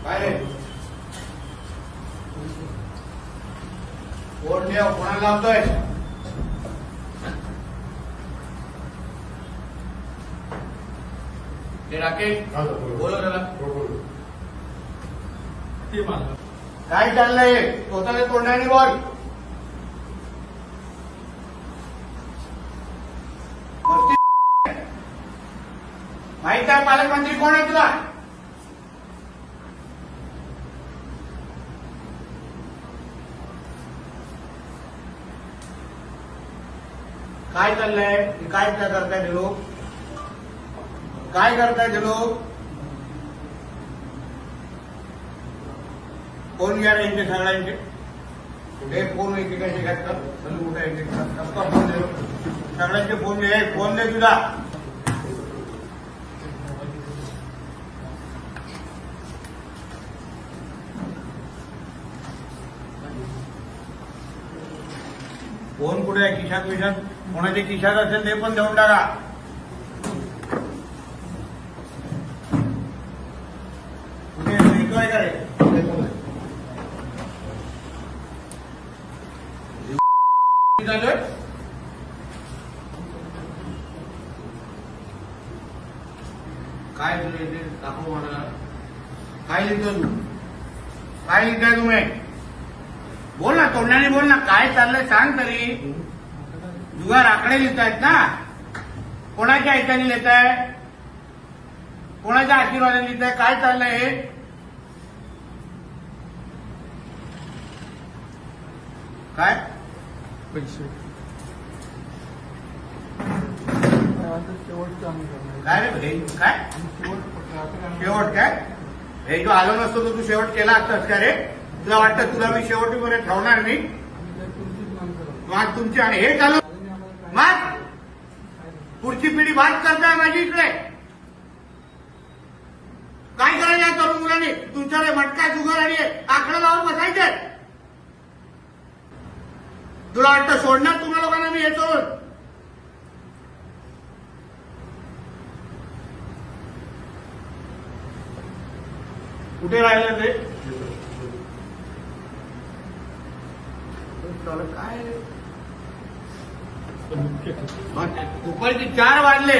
काय कोण देव कोणाला लावतोय? ते राकेश बोलो त्याला. काय चाललंय? स्वतःच्या तोंडाने बोल. माहित आहे पालकमंत्री कोण आहे तुला? काय चाललंय? काय करताय ते लोक? काय करताय ते लोक? फोन घ्या रे यांचे सगळ्यांचे. हे फोन एकेकाचे घातलं चालू कुठे यांचे फोन दे. सगळ्यांचे फोन दे. फोन दे तुझा. फोन कुठे आहे? खिशात विशात कोणाच्या खिशात असेल ते पण देऊन टाका. कुठे भेटतोय का रे? काय तुला इथे दाखव मला. काय लिहितो तू? काय लिहिताय तुम्ही? बोल ना, तोंडाने बोल ना. काय चाललंय सांग तरी. जुगार आकडे लिहितायत ना? कोणाच्या ऐकाने लिहिताय? कोणाच्या आशीर्वादाने लिहिताय? काय चाललंय हे? काय पैसे काय रे भाई? काय शेवट? काय हे जो आलो नसतो तर तू शेवट केला असतास का रे? तुला वाटतं तुला मी शेवटीपर्यंत ठेवणार नाही? मग तुमची आणि हे चालू मग पुढची पिढी बात करताय माझी इकडे. काय करायचं या तरुण मुलांनी? तुमच्याकडे मटका जुगार आणि आकडा लावून बसायचे. तुला वाटतं सोडणार तुम्हा लोकांना मी हे सोडून? कुठे राहिलं ते? काय दुपारचे 4 वाजले.